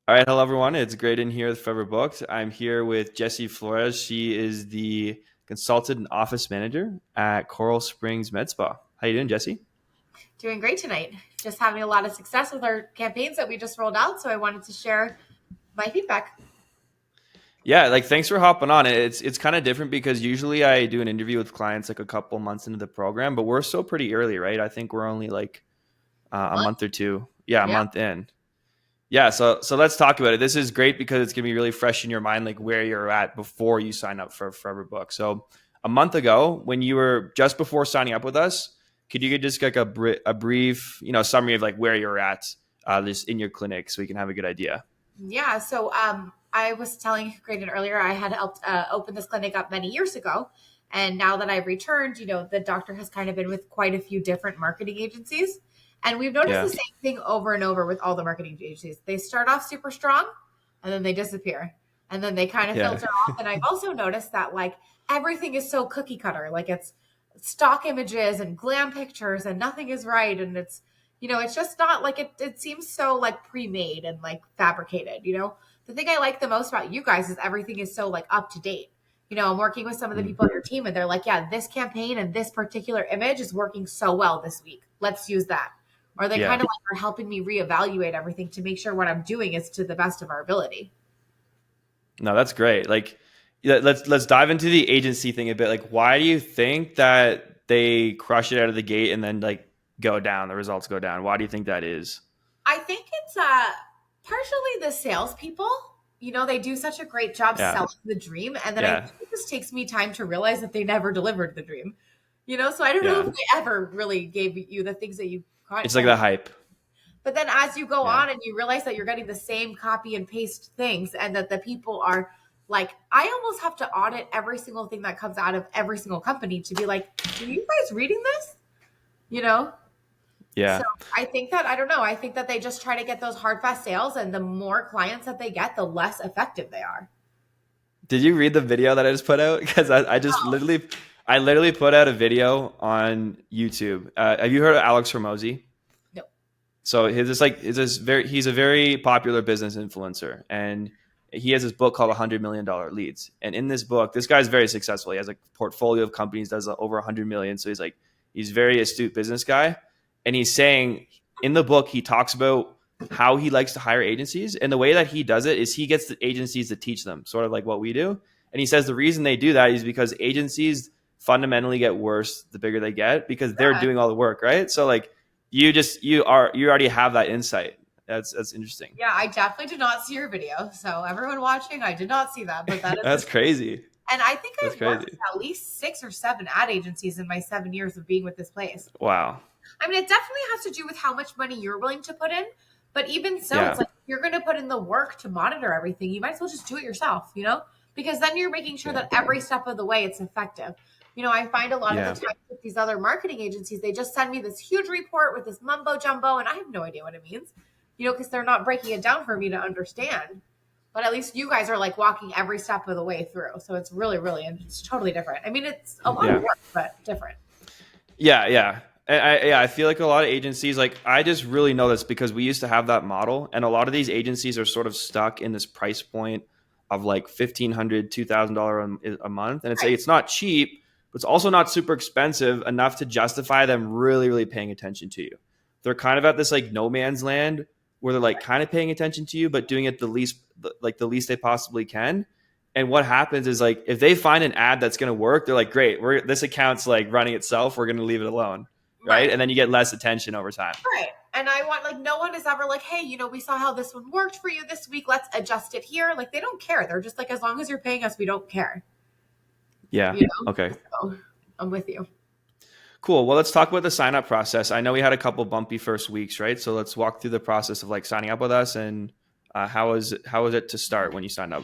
All right, hello everyone. It's great in here with Forever Booked. I'm here with Jessie Flores. She is the consultant and office manager at Coral Springs Med Spa. How you doing, Jessie? Doing great tonight. Just having a lot of success with our campaigns that we just rolled out. So I wanted to share my feedback. Yeah, thanks for hopping on. It's kind of different because usually I do an interview with clients like a couple months into the program, but we're still pretty early, right? I think we're only like A a month? month or two. Yeah, a Yeah. month in. Yeah, so let's talk about it. This is great because it's gonna be really fresh in your mind, like where you're at before you sign up for Forever Book. So a month ago, when you were just before signing up with us, could you just like a brief, summary of like where you're at this in your clinic, so we can have a good idea. Yeah. So I was telling Graydon earlier, I had helped open this clinic up many years ago. And now that I've returned, the doctor has kind of been with quite a few different marketing agencies. And we've noticed the Yeah, same thing over and over with all the marketing agencies. They start off super strong and then they disappear. And then they kind of yeah, filter off. And I've also noticed that like everything is so cookie cutter. Like it's stock images and glam pictures and nothing is right. And it's just not like it seems so like pre-made and like fabricated. The thing I like the most about you guys is everything is so like up to date. I'm working with some of the mm, people on your team and they're like, yeah, this campaign and this particular image is working so well this week. Let's use that. Or they kind yeah. of like are helping me reevaluate everything to make sure what I'm doing is to the best of our ability. No, that's great. Yeah, let's dive into the agency thing a bit. Like, why do you think that they crush it out of the gate and then like go down? The results go down. Why do you think that is? I think it's partially the salespeople. They do such a great job Yeah, selling the dream, and then I yeah, think it just takes me time to realize that they never delivered the dream. So I don't know if yeah. they ever really gave you the things that you It's like kind the of. hype. But then as you go Yeah. on and you realize that you're getting the same copy and paste things, and that the people are like, I almost have to audit every single thing that comes out of every single company to be like, are you guys reading this? You know. So Yeah. I think that I don't know. I think that they just try to get those hard fast sales, and the more clients that they get, the less effective they are. Did you read the video that I just put out? Because I literally put out a video on YouTube. Have you heard of Alex Hormozy? No. So he's a very popular business influencer, and he has this book called $100 million Leads. And in this book, this guy's very successful. He has a portfolio of companies, does over 100 million. So he's very astute business guy. And he's saying in the book, he talks about how he likes to hire agencies, and the way that he does it is he gets the agencies to teach them, sort of like what we do. And he says the reason they do that is because agencies fundamentally get worse the bigger they get because they're Yeah. doing all the work, right? So like you already have that insight. That's interesting. Yeah, I definitely did not see your video. So everyone watching, I did not see that, but that is That's crazy. and I think That's I've worked with crazy. at least 6 or 7 ad agencies in my 7 years of being with this place. Wow. I mean, it definitely has to do with how much money you're willing to put in. But even so, it's Yeah. like if you're going to put in the work to monitor everything, you might as well just do it yourself, because then you're making sure Yeah. that every step of the way it's effective. I find a lot of the Yeah. time with these other marketing agencies, they just send me this huge report with this mumbo jumbo, and I have no idea what it means, because they're not breaking it down for me to understand. But at least you guys are like walking every step of the way through. So it's really, really, and it's totally different. I mean, it's a lot of Yeah. work, but different. Yeah. Yeah. I feel like a lot of agencies, like I just really know this because we used to have that model, and a lot of these agencies are sort of stuck in this price point of like $1,500, $2,000 a month, and Right. it's not cheap, but it's also not super expensive enough to justify them really really paying attention to you. They're kind of at this like no man's land where they're like kind of paying attention to you, but doing it the least they possibly can. And what happens is like if they find an ad that's going to work, they're like, great, this account's like running itself. We're going to leave it alone, right? Right. And then you get less attention over time. Right. And I want like no one is ever like, hey, we saw how this one worked for you this week. Let's adjust it here. Like they don't care. They're just like, as long as you're paying us, we don't care. Yeah. You know? Okay. So I'm with you. Cool. Well, let's talk about the sign up process. I know we had a couple bumpy first weeks, right? So let's walk through the process of like signing up with us and how was it to start when you signed up?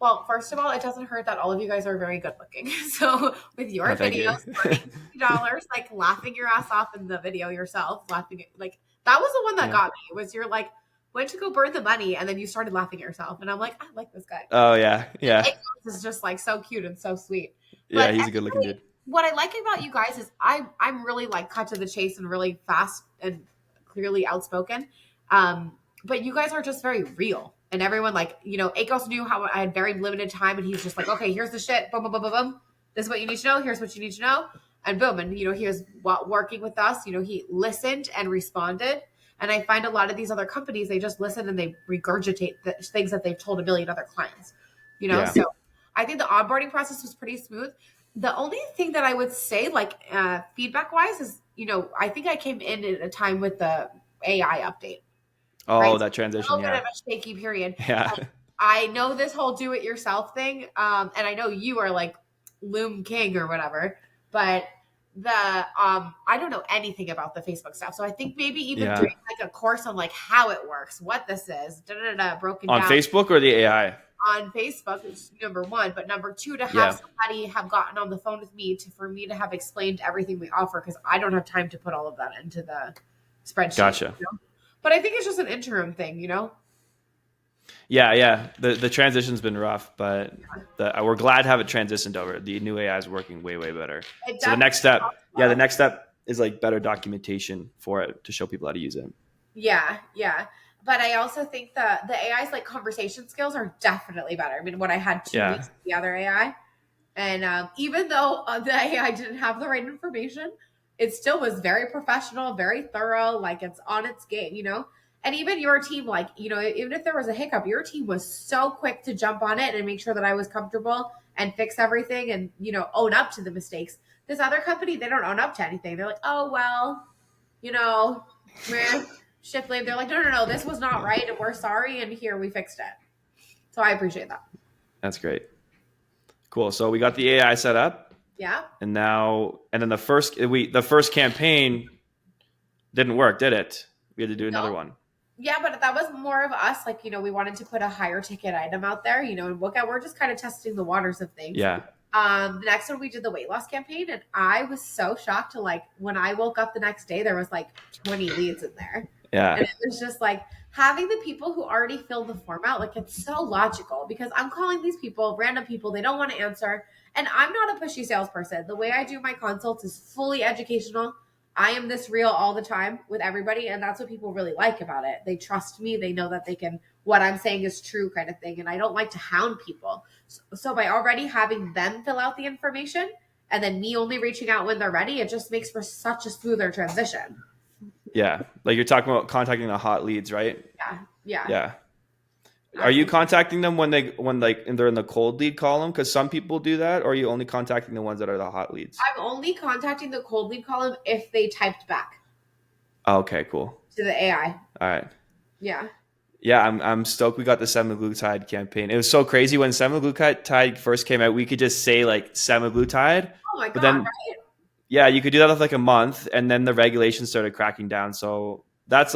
Well, first of all, it doesn't hurt that all of you guys are very good looking. So with your Oh, thank videos you. for $50, like laughing your ass off in the video yourself, laughing like that was the one that Yeah. got me. Was you're like went to go burn the money and then you started laughing at yourself. And I'm like, I like this guy. Oh yeah. Yeah. This is just like so cute and so sweet. Yeah. But He's a good looking dude. what I like about you guys is I'm really like cut to the chase and really fast and clearly outspoken. but you guys are just very real. And everyone, like, Akos knew how I had very limited time, and he's just like, okay, here's the shit, boom, boom, boom, boom, boom. This is what you need to know. Here's what you need to know. And boom. And, he was working with us. He listened and responded. And I find a lot of these other companies, they just listen and they regurgitate the things that they've told a million other clients, Yeah. So I think the onboarding process was pretty smooth. The only thing that I would say, like, feedback wise is, I think I came in at a time with the AI update. Oh, Right? that transition. A little Yeah. bit of a shaky period. Yeah. I know this whole do it yourself thing. And I know you are like Loom King or whatever, but I don't know anything about the Facebook stuff. So I think maybe even Yeah. doing like a course on like how it works, what this is, broken On down Facebook or the AI? on Facebook, which is number one, but number two, to have Yeah. somebody have gotten on the phone with me for me to have explained everything we offer, because I don't have time to put all of that into the spreadsheet. Gotcha. But I think it's just an interim thing, Yeah. The transition's been rough, but we're glad to have it transitioned over. The new AI is working way, way better. So the next step, the next step is like better documentation for it to show people how to use it. Yeah. But I also think the AI's like conversation skills are definitely better. I mean, when I had 2 weeks with the other AI, and even though the AI didn't have the right information, it still was very professional, very thorough, like it's on its game, And even your team, like, even if there was a hiccup, your team was so quick to jump on it and make sure that I was comfortable and fix everything and, own up to the mistakes. This other company, they don't own up to anything. They're like, oh, well, shift leave. They're like, no, this was not right. And we're sorry. And here, we fixed it. So I appreciate that. That's great. Cool. So we got the AI set up. Yeah. And then the first campaign didn't work, did it? We had to do another one. Yeah, but that was more of us. Like, we wanted to put a higher ticket item out there, and we're just kind of testing the waters of things. Yeah. The next one we did the weight loss campaign, and I was so shocked to, like, when I woke up the next day, there was like 20 leads in there. Yeah. And it was just like having the people who already filled the form out, like, it's so logical because I'm calling these people, random people, they don't want to answer. And I'm not a pushy salesperson. The way I do my consults is fully educational. I am this real all the time with everybody. And that's what people really like about it. They trust me. They know that what I'm saying is true, kind of thing. And I don't like to hound people. So by already having them fill out the information and then me only reaching out when they're ready, it just makes for such a smoother transition. Yeah. Like you're talking about contacting the hot leads, right? Yeah. Are you contacting them when they're in the cold lead column? Because some people do that, or are you only contacting the ones that are the hot leads? I'm only contacting the cold lead column if they typed back. Oh, okay, cool. To the AI. All right. Yeah. Yeah, I'm stoked we got the semaglutide campaign. It was so crazy when semaglutide first came out. We could just say like semaglutide. Oh my God, but then, right? Yeah, you could do that for like a month, and then the regulations started cracking down. So that's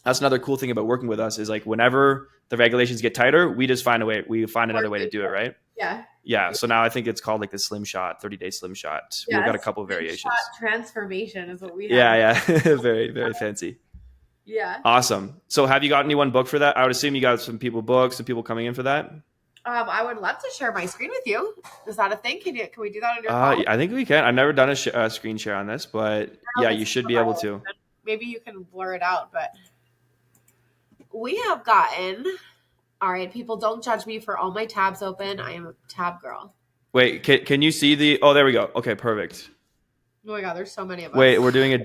another cool thing about working with us is like whenever the regulations get tighter, we just find another way to do it, right? Yeah. Yeah. So now I think it's called like the Slim Shot, 30-day Slim Shot. We've got a couple of variations. Shot transformation is what we have. Yeah. Very, very fancy. Yeah. Awesome. So have you got anyone booked for that? I would assume you got some people booked, some people coming in for that. I would love to share my screen with you. Is that a thing? Can we do that on your phone? I think we can. I've never done a screen share on this, but yeah, you should be able to. Maybe you can blur it out, but we have gotten... All right, people, don't judge me for all my tabs open. I am a tab girl. Wait, can you see the... Oh, there we go. Okay, perfect. Oh my God, there's so many of us. Wait, we're doing a...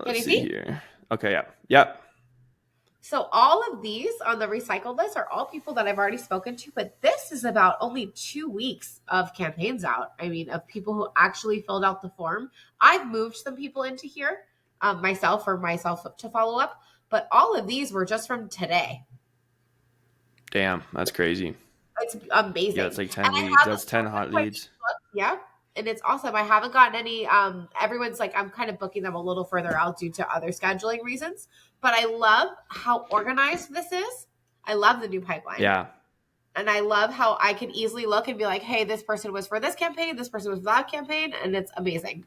Can you see? Here. Okay, yeah. So all of these on the recycled list are all people that I've already spoken to, but this is about only 2 weeks of campaigns out. I mean, of people who actually filled out the form. I've moved some people into here, myself to follow up, but all of these were just from today. Damn, that's crazy. It's amazing. Yeah, it's like 10 leads. That's 10 hot leads. Yeah. And it's awesome. I haven't gotten any, everyone's like, I'm kind of booking them a little further out due to other scheduling reasons, but I love how organized this is. I love the new pipeline. Yeah. And I love how I can easily look and be like, hey, this person was for this campaign. This person was for that campaign. And it's amazing.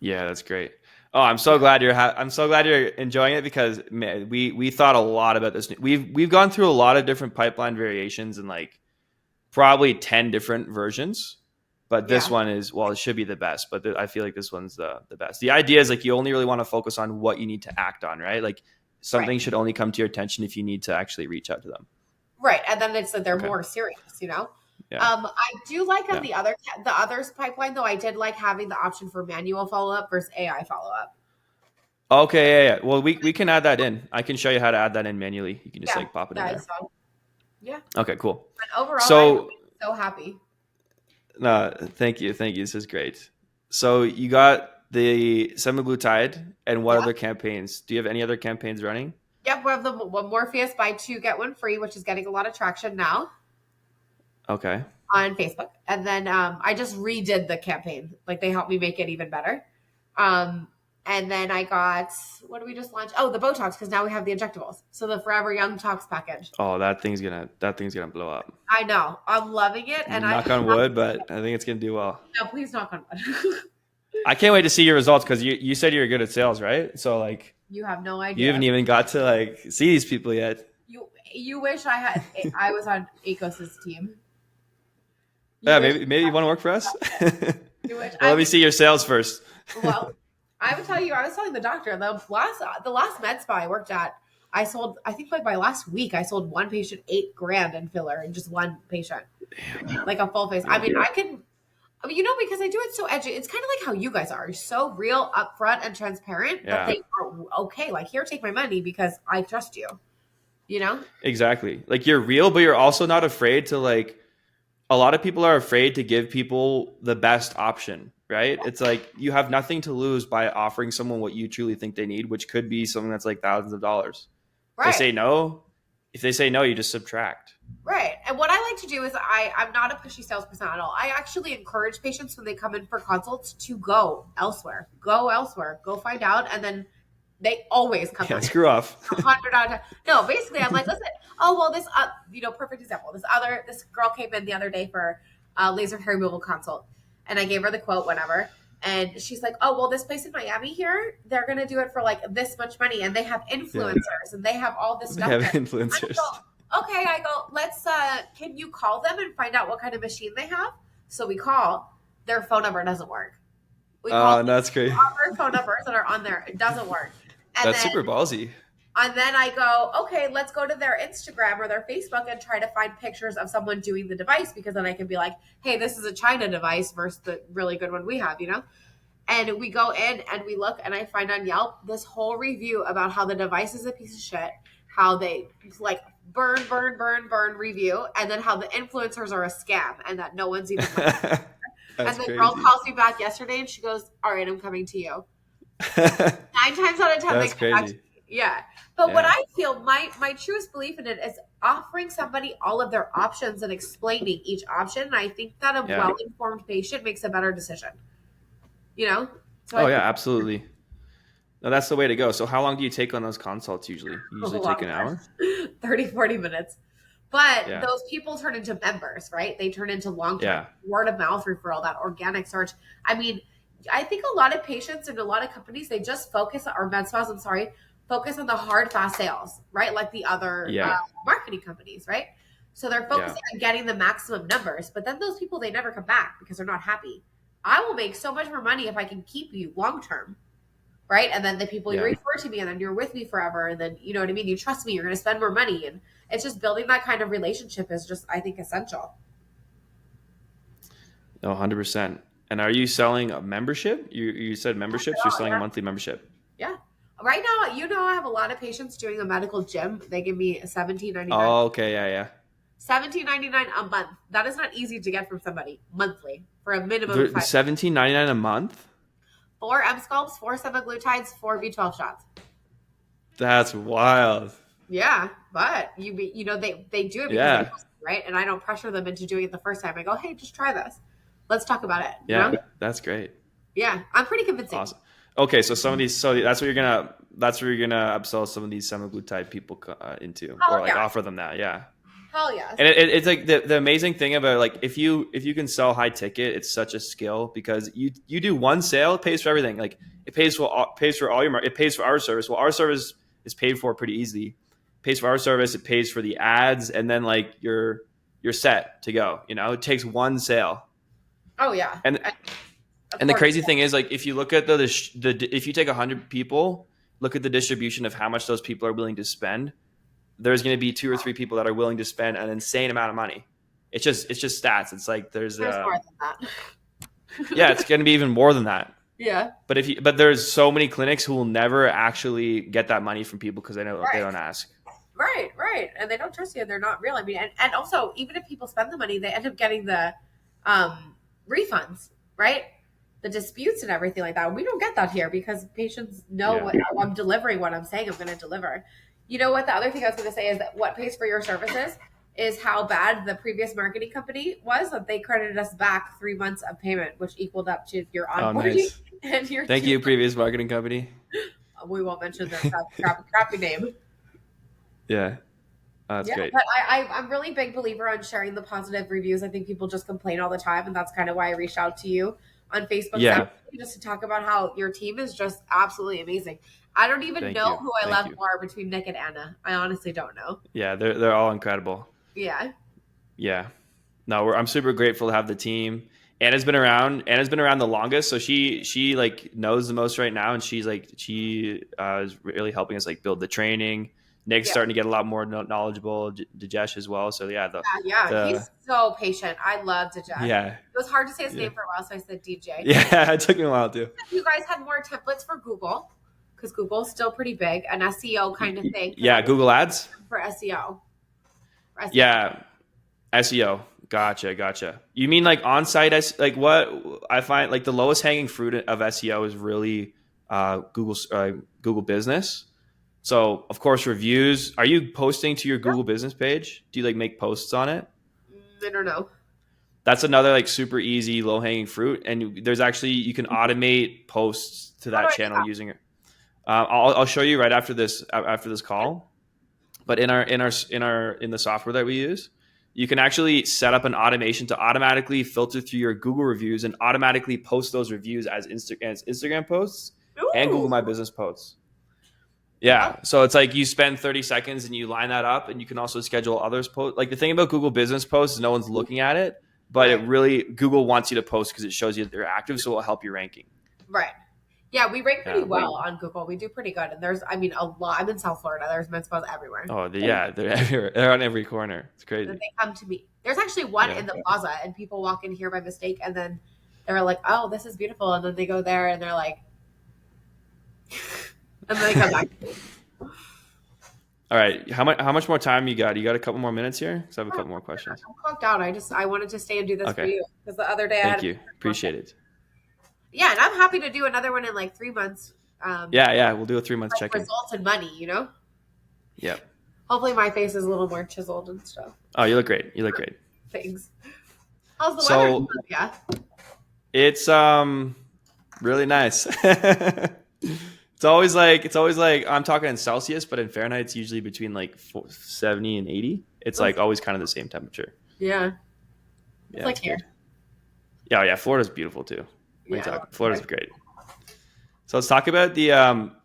Yeah, that's great. Oh, I'm so glad you're enjoying it because man, we thought a lot about this. We've gone through a lot of different pipeline variations and like probably 10 different versions. But this one is, well, it should be the best, but I feel like this one's the best. The idea is like you only really want to focus on what you need to act on, right? Like something should only come to your attention if you need to actually reach out to them. Right. And then it's like they're more serious, you know? Yeah. I do like on the others pipeline though, I did like having the option for manual follow-up versus AI follow-up. Okay, yeah. Well, we can add that in. I can show you how to add that in manually. You can just like pop it in there. So, yeah. Okay, cool. And overall, I'm so happy. No, thank you. This is great. So you got the semaglutide, and what other campaigns? Do you have any other campaigns running? Yep, we have the one Morpheus buy two get one free, which is getting a lot of traction now. Okay. On Facebook, and then I just redid the campaign. Like they helped me make it even better. And then I got, what did we just launch? Oh, the Botox, because now we have the injectables. So the Forever Young Tox package. Oh, that thing's gonna blow up. I know. I'm loving it. And knock on wood, but I think it's gonna do well. No, please knock on wood. I can't wait to see your results because you said you were good at sales, right? So like you have no idea. You haven't even got to like see these people yet. You wish I was on Akos's team. Maybe you want to work for us? Well, let me see your sales first. Well, I would tell you, I was telling the doctor the last med spa I worked at, I sold, I think like my last week, I sold one patient $8,000 in filler in just one patient. Damn. Like a full face. I mean, because I do it so edgy. It's kind of like how you guys are. You're so real, upfront, and transparent that they are okay. Like, here, take my money because I trust you. You know? Exactly. Like you're real, but you're also not afraid to like, a lot of people are afraid to give people the best option, right? It's like you have nothing to lose by offering someone what you truly think they need, which could be something that's like thousands of dollars. Right. If they say no, you just subtract. Right. And what I like to do is I'm not a pushy salesperson at all. I actually encourage patients when they come in for consults to go elsewhere. Go find out. And then they always come back. Screw off. 100 out of 10. No, basically, I'm like, listen, this, perfect example. This girl came in the other day for laser hair removal consult. And I gave her the quote, whatever. And she's like, oh, well, this place in Miami here, they're going to do it for like this much money. And they have influencers and they have all this stuff. They have influencers. I go, let's, can you call them and find out what kind of machine they have? So we call, their phone number doesn't work. We call that's great. Our phone numbers that are on there. It doesn't work. And that's super ballsy. And then I go, okay, let's go to their Instagram or their Facebook and try to find pictures of someone doing the device, because then I can be like, hey, this is a China device versus the really good one we have, you know? And we go in and we look, and I find on Yelp this whole review about how the device is a piece of shit, how they like burn review, and then how the influencers are a scam and that no one's even and the girl calls me back yesterday and she goes, all right, I'm coming to you. 9 times out of 10 they come back to me. Yeah. But what I feel, my truest belief in it is offering somebody all of their options and explaining each option. And I think that a well-informed patient makes a better decision. You know? So absolutely. No, that's the way to go. So how long do you take on those consults usually? You usually take an hour? 30, 40 minutes. But those people turn into members, right? They turn into long-term word of mouth referral, that organic search. I mean, I think a lot of patients and a lot of companies, they just focus on the hard, fast sales, right? Like the other marketing companies, right? So they're focusing on getting the maximum numbers, but then those people, they never come back because they're not happy. I will make so much more money if I can keep you long-term, right? And then the people you refer to me, and then you're with me forever. And then, you know what I mean? You trust me, you're going to spend more money. And it's just building that kind of relationship is just, I think, essential. Oh, 100%. And are you selling a membership? You said memberships? You're selling a monthly membership? Yeah. Right now, I have a lot of patients doing a medical gym. They give me $17.99. Oh, okay. Yeah. $17.99 a month. That is not easy to get from somebody monthly for a minimum of $17.99 a month? 4 M sculpts, 4 semaglutides, 4 B12 shots. That's wild. Yeah, but they do it because they know, right? And I don't pressure them into doing it the first time. I go, hey, just try this. Let's talk about it. Yeah, you know? That's great. Yeah, I'm pretty convincing. Awesome. Okay, so some of these, that's where you're gonna upsell some of these semaglutide people into, or like offer them that. Yeah. Hell yeah. And it's like the amazing thing about, like, if you can sell high ticket, it's such a skill, because you do one sale, it pays for everything. Like it pays for all your it pays for our service. Well, our service is paid for pretty easily. It pays for our service, it pays for the ads, and then like you're set to go. You know, it takes one sale. Oh yeah. And Of and the course. crazy thing is, like, if you look at the if you take 100 people, look at the distribution of how much those people are willing to spend. There's going to be 2 or 3 people that are willing to spend an insane amount of money. It's just stats. It's like There's more than yeah, that. it's going to be even more than that. Yeah. But there's so many clinics who will never actually get that money from people because they Right. don't ask. Right, right. And they don't trust you and they're not real. I mean, and also even if people spend the money, they end up getting the refunds, right? The disputes and everything like that. We don't get that here because patients know Yeah. what I'm delivering, what I'm saying I'm going to deliver. You know what? The other thing I was going to say is that what pays for your services is how bad the previous marketing company was, that they credited us back 3 months of payment, which equaled up to your Oh, onboarding nice. and your Thank you, previous marketing company. we won't mention their crappy name. Yeah, that's Yeah, great. but I'm really big believer on sharing the positive reviews. I think people just complain all the time, and that's kind of why I reached out to you on Facebook Yeah, just to talk about how your team is just absolutely amazing. I don't even thank know you, who I thank love you. more between Nick and Anna. I honestly don't know. Yeah, they're all incredible. Yeah. Yeah. No, I'm super grateful to have the team. Anna's been around. Anna's been around the longest, so she like knows the most right now, and she is really helping us like build the training. Nick's Yeah. starting to get a lot more knowledgeable. Dijesh as well. So yeah, Yeah. the He's so patient. I love Dijesh. yeah It was hard to say his yeah name for a while, so I said DJ. yeah. It took me a while too. If you guys had more templates for Google, because Google's still pretty big, an SEO kind of thing. Yeah, Google Ads. For SEO. For SEO. Yeah, SEO. Gotcha. You mean like on-site like what I find like the lowest hanging fruit of SEO is really Google Business. So of course reviews. Are you posting to your Google Business page? Do you like make posts on it? I don't know. That's another like super easy low hanging fruit, and there's actually you can automate posts to How do that I do channel that? using it. I'll show you right after this call. But in the software that we use, you can actually set up an automation to automatically filter through your Google reviews and automatically post those reviews as Instagram posts and Google Ooh. My Business posts. Oh, Yeah, so it's like you spend 30 seconds and you line that up, and you can also schedule others post. Like the thing about Google Business posts is no one's looking at it, but it right. really Google wants you to post because it shows you that they're active, so it'll help your ranking. Right. Yeah, we rank pretty Yeah. well on Google. We do pretty good. And there's, I mean, a lot. I'm in South Florida. There's mitzvahs everywhere. Oh, yeah, they're everywhere. They're on every corner. It's And crazy. they come to me. There's actually one Yeah. in the plaza, and people walk in here by mistake, and then they're like, "Oh, this is beautiful," and then they go there, and they're like, and then they come back. All right, how much more time you got? You got a couple more minutes here? Because I have a couple more questions. I'm clocked out. I wanted to stay and do this for Okay, you because the other day I thank had. you. Appreciate it. Yeah, and I'm happy to do another one in like 3 months. Yeah, we'll do a 3 month Like check-in. results and money. Yep. Hopefully my face is a little more chiseled and stuff. Oh, you look great. You look great. Thanks. How's the So- weather? Yeah. It's really nice. It's always like I'm talking in Celsius, but in Fahrenheit it's usually between like 70 and 80. It's like always kind of the same temperature. Yeah. Yeah, like it's here. good. Yeah. Florida's beautiful too. What are you talking? Florida's great. So let's talk about the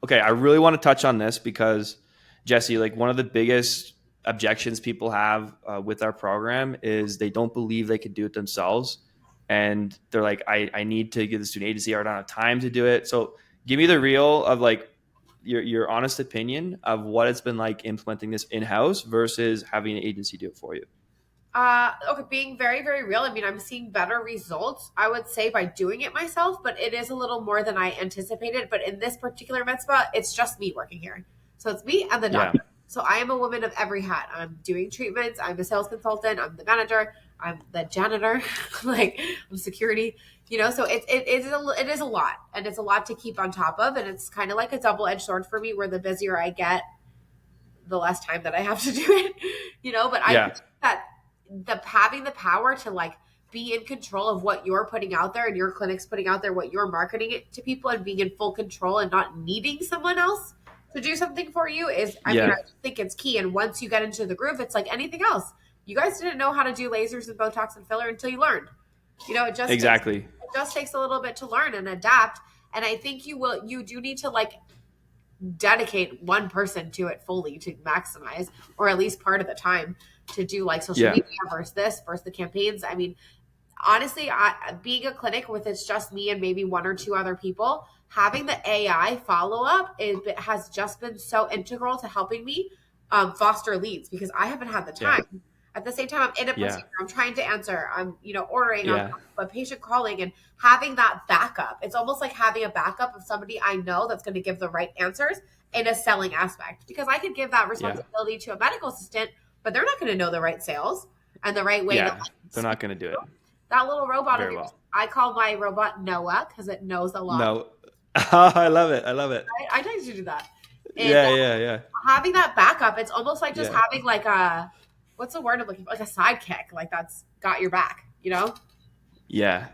okay, I really want to touch on this because Jesse, like one of the biggest objections people have with our program is they don't believe they could do it themselves, and they're like, I need to give this to an agency, or I don't have time to do it. So give me the real of like your honest opinion of what it's been like implementing this in-house versus having an agency do it for you. Okay, being very, very real. I mean, I'm seeing better results, I would say, by doing it myself, but it is a little more than I anticipated. But in this particular med spa, it's just me working here. So it's me and the doctor. Yeah. So I am a woman of every hat. I'm doing treatments. I'm a sales consultant. I'm the manager. I'm the janitor. Like I'm security. So it is a lot, and it's a lot to keep on top of, and it's kind of like a double-edged sword for me. Where the busier I get, the less time that I have to do it. But I think that having the power to like be in control of what you're putting out there and your clinic's putting out there, what you're marketing it to people, and being in full control and not needing someone else to do something for you is, I mean, I think it's key. And once you get into the groove, it's like anything else. You guys didn't know how to do lasers and Botox and filler until you learned. It just Exactly. it just takes a little bit to learn and adapt. And I think you do need to like dedicate one person to it fully to maximize, or at least part of the time to do like social media versus this versus the campaigns. I mean, honestly, being a clinic with it's just me and maybe one or two other people, having the AI follow up has just been so integral to helping me foster leads because I haven't had the Yeah. time. At the same time, I'm in a Yeah. procedure. I'm trying to answer. I'm, ordering. I'm Yeah. a patient calling and having that backup. It's almost like having a backup of somebody I know that's going to give the right answers in a selling aspect because I could give that Yeah. responsibility to a medical assistant, but they're not going to know the right sales and the right way to Yeah. They're not going to do it that little robot of very yours. well. I call my robot Noah because it knows a lot. No. I love it. I love it. I told you to do that. And Yeah. Yeah. Yeah. having that backup, it's almost like just Yeah. having like a what's the word I'm looking for? Like a sidekick, like that's got your back. Yeah.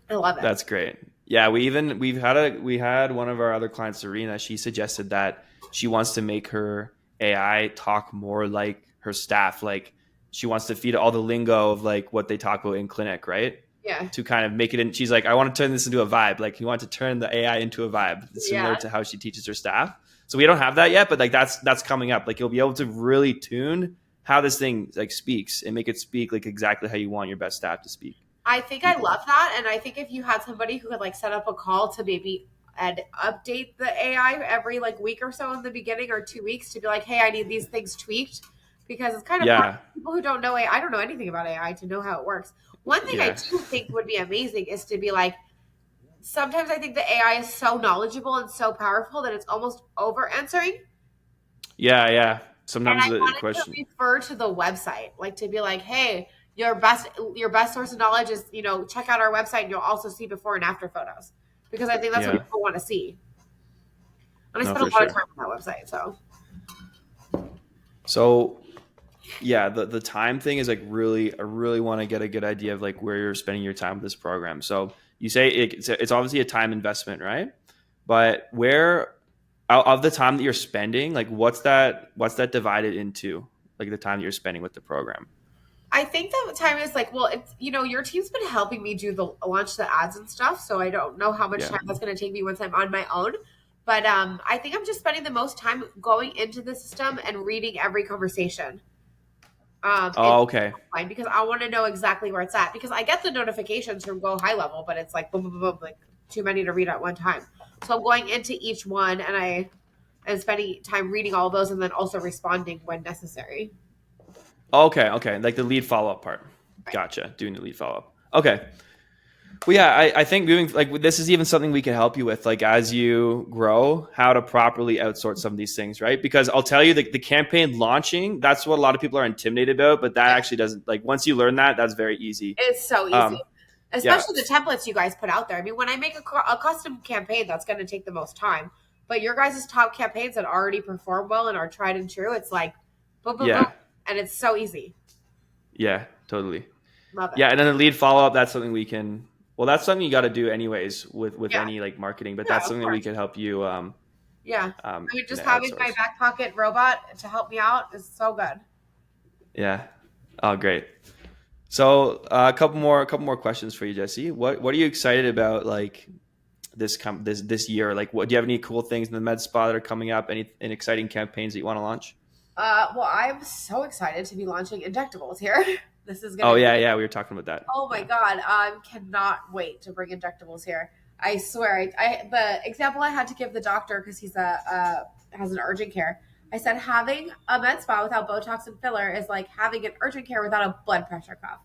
I love it. That's great. Yeah, we had one of our other clients, Serena. She suggested that she wants to make her AI talk more like her staff. Like she wants to feed it all the lingo of like what they talk about in clinic, right? Yeah, To kind of make it in. She's like, I want to turn this into a vibe. Like you want to turn the AI into a vibe, similar yeah. to how she teaches her staff. So we don't have that yet, but like that's coming up. Like you'll be able to really tune how this thing like speaks and make it speak like exactly how you want your best staff to speak I to think I people. love that, and I think if you had somebody who could like set up a call to maybe and update the AI every like week or so in the beginning or 2 weeks to be like, hey, I need these things tweaked because it's kind of hard Yeah, for people who don't know AI. I don't know anything about AI to know how it works. One thing I yeah, do think would be amazing is to be like, sometimes I think the AI is so knowledgeable and so powerful that it's almost over answering. yeah, yeah. And Sometimes I the wanted to question. refer to the website, like to be like, hey, your best source of knowledge is, check out our website and you'll also see before and after photos. Because I think that's what Yeah, people want to see. And I no, spent a for lot of sure. time on that website. So So yeah, the time thing is like really, I really want to get a good idea of like where you're spending your time with this program. So you say it's obviously a time investment, right? But where out of the time that you're spending, like what's that divided into? Like the time that you're spending with the program. I think that time is like, well, it's, your team's been helping me do the launch the ads and stuff. So I don't know how much Yeah. time that's going to take me once I'm on my own. But I think I'm just spending the most time going into the system and reading every conversation. In Oh, okay. line because I want to know exactly where it's at because I get the notifications from Go High Level, but it's like boom, boom, boom, boom, like too many to read at one time. So I'm going into each one and I am spending time reading all of those and then also responding when necessary. Okay, okay. Like the lead follow up part. Right. Gotcha. Doing the lead follow up. Okay. Well, yeah, I think moving like this is even something we can help you with, like as you grow, how to properly outsource some of these things, right? Because I'll tell you, the campaign launching, that's what a lot of people are intimidated about, but that Yeah. actually doesn't like once you learn that, that's very easy. It's so easy. Um, yeah, Especially the templates you guys put out there. I mean, when I make a custom campaign, that's going to take the most time. But your guys' top campaigns that already perform well and are tried and true, it's like boom, boom, boom. yeah, And it's so easy. yeah, totally. Love it. Yeah, and then the lead follow up, that's something we can. Well, that's something you got to do anyways with Yeah. any like marketing, but Yeah, that's of something that we course. can help you Yeah. I mean, just having my outsource. back pocket robot to help me out is so good. Yeah. Oh, great. So a couple more questions for you, Jesse. What are you excited about like this year? Like, what do you have any cool things in the med spa that are coming up? Any exciting campaigns that you want to launch? Well, I'm so excited to be launching injectables here. This is Oh gonna yeah, be, yeah, we were talking about that. oh my Yeah, god, I cannot wait to bring injectables here. I swear, the example I had to give the doctor because he's has an urgent care. I said having a med spa without Botox and filler is like having an urgent care without a blood pressure cuff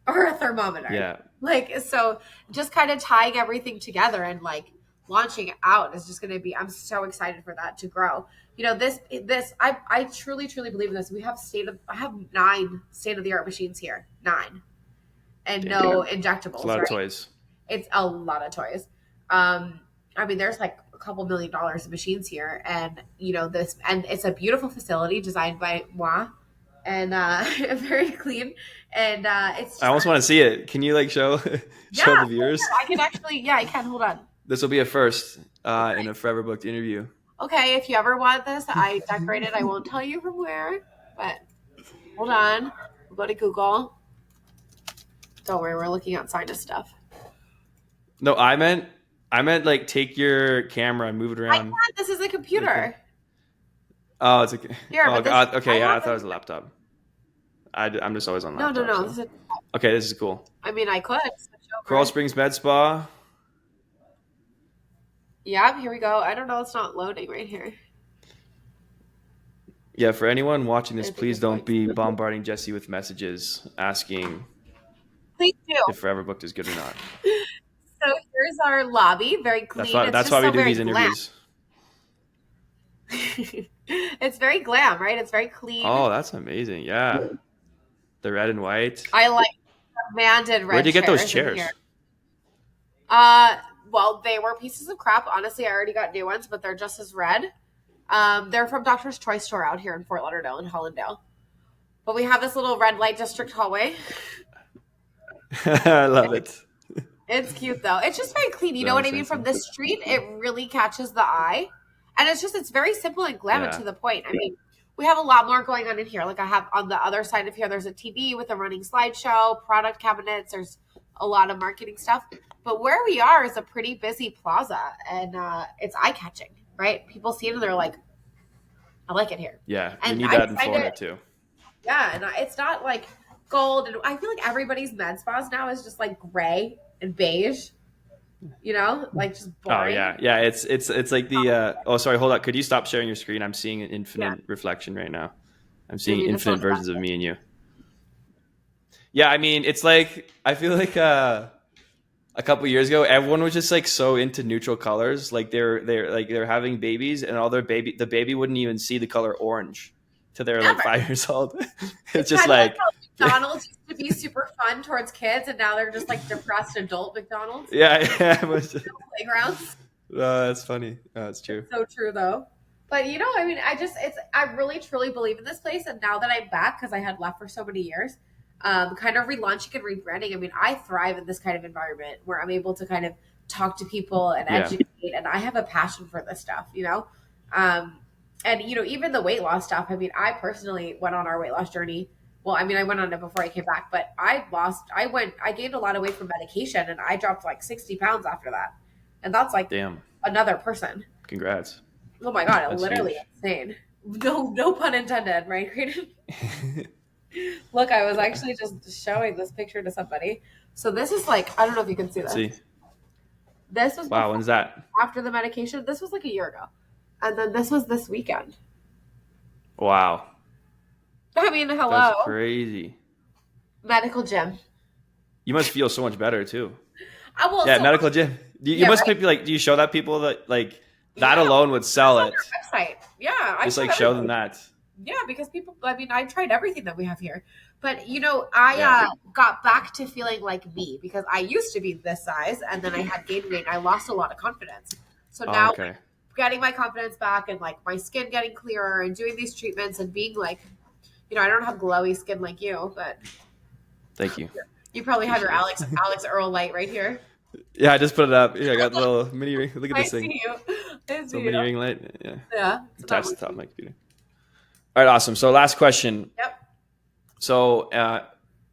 or a thermometer. yeah. Like, so just kind of tying everything together and like launching it out is just going to be, I'm so excited for that to grow. I truly, truly believe in this. I have 9 state of the art machines here, 9, and Damn, no it's a injectables, lot of right? toys. It's a lot of toys. I mean, there's like a couple $1 million of machines here, and and it's a beautiful facility designed by moi, and very clean, and it's I just almost want to see it. Can you like show yeah, show the viewers? I can actually, yeah, I can. Hold on. This will be a first Okay. in a forever booked interview. Okay, if you ever want this, I decorated. I won't tell you from where, but hold on. We'll go to Google. Don't worry, we're looking outside of stuff. No, I meant like take your camera and move it I around can't. This is a the thing. computer Oh, it's a. here, Oh but this God. I Okay, yeah, I have thought it it. was a laptop. I'm just always on No, no, laptop. no. So okay, this is cool. I mean, I could switch Coral over. Springs Med Spa. Yeah, here we go. I don't know. It's not loading right here. Yeah, for anyone watching this, I think please it's don't going be bombarding Jesse with messages asking Please do. if Forever Booked is good or not. So here's our lobby. Very clean. It's That's just why we so do very these interviews. It's very glam, right? It's very clean. Oh, that's amazing. Yeah. The red and white. I like commanded red. Where'd you get those in chairs? here. Well, they were pieces of crap. Honestly, I already got new ones, but they're just as red. They're from Doctor's Choice Store out here in Fort Lauderdale and Hollandale. But we have this little red light district hallway. I love it. It's cute though. It's just very clean. You know what I mean? From this street, it really catches the eye. And it's very simple and glam and to the point. I mean, we have a lot more going on in here. Like I have on the other side of here, there's a TV with a running slideshow, product cabinets. There's a lot of marketing stuff. But where we are is a pretty busy plaza, and it's eye-catching, right? People see it and they're like, I like it here. Yeah, and you need that in Florida too. Yeah, and it's not like gold. And I feel like everybody's med spas now is just like gray and beige. You know, like just boring. Oh yeah. It's like the. Oh, sorry. Hold on. Could you stop sharing your screen? I'm seeing an infinite reflection right now. I'm seeing infinite versions of me and you. Yeah, I mean, it's like I feel like a couple years ago, everyone was just like so into neutral colors. Like they're having babies, and the baby wouldn't even see the color orange till they're like 5 years old. It's just like McDonald's used to be super fun towards kids, and now they're just like depressed adult McDonald's. Yeah, it was just, playgrounds. That's funny. That's true. It's so true though. But you know, I mean, I really truly believe in this place, and now that I'm back because I had left for so many years, kind of relaunching and rebranding. I mean, I thrive in this kind of environment where I'm able to kind of talk to people and educate, and I have a passion for this stuff, you know. And you know, even the weight loss stuff. I mean, I personally went on our weight loss journey. Well, I mean, I went on it before I came back, but I gained a lot of weight from medication, and I dropped like 60 pounds after that. And that's like another person. Congrats. Oh my God, that's literally insane. No pun intended, right? Look, I was actually just showing this picture to somebody. So this is like, I don't know if you can see this. This was when's that? After the medication. This was like a year ago. And then this was this weekend. Wow. I mean, hello. That's crazy. Medical gym. You must feel so much better too. Medical gym. You must be like, do you show that people that like that alone would sell it? Website. Yeah. Just like show them that. Yeah, because people, I mean, I tried everything that we have here. But, you know, I got back to feeling like me because I used to be this size and then I had gained weight and I lost a lot of confidence. So now getting my confidence back and like my skin getting clearer and doing these treatments and being like, you know, I don't have glowy skin like you, but. Thank you. You probably have your Alex Earl light right here. Yeah, I just put it up. Yeah, I got the little mini ring. Look at this thing. I see you. Mini ring light. Yeah. Yeah. Attached to the top of my computer. All right, awesome. So last question. Yep. So I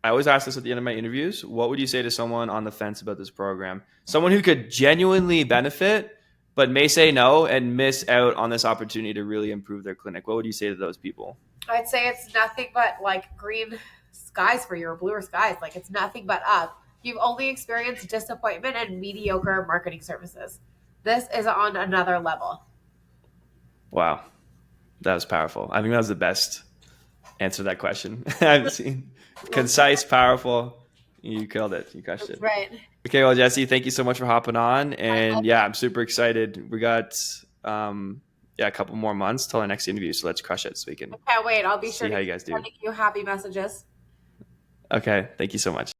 always ask this at the end of my interviews. What would you say to someone on the fence about this program? Someone who could genuinely benefit, but may say no and miss out on this opportunity to really improve their clinic. What would you say to those people? I'd say it's nothing but like green skies for you or bluer skies. Like it's nothing but up. You've only experienced disappointment and mediocre marketing services. This is on another level. Wow. That was powerful. I think that was the best answer to that question I've seen. Concise, powerful. You killed it. You crushed it. Right. Okay, well, Jesse, thank you so much for hopping on. And yeah, I'm super excited. We got a couple more months till our next interview, so let's crush it so we can. I can't wait. I'll be sure to see how you guys do. Sending you happy messages. Okay, thank you so much.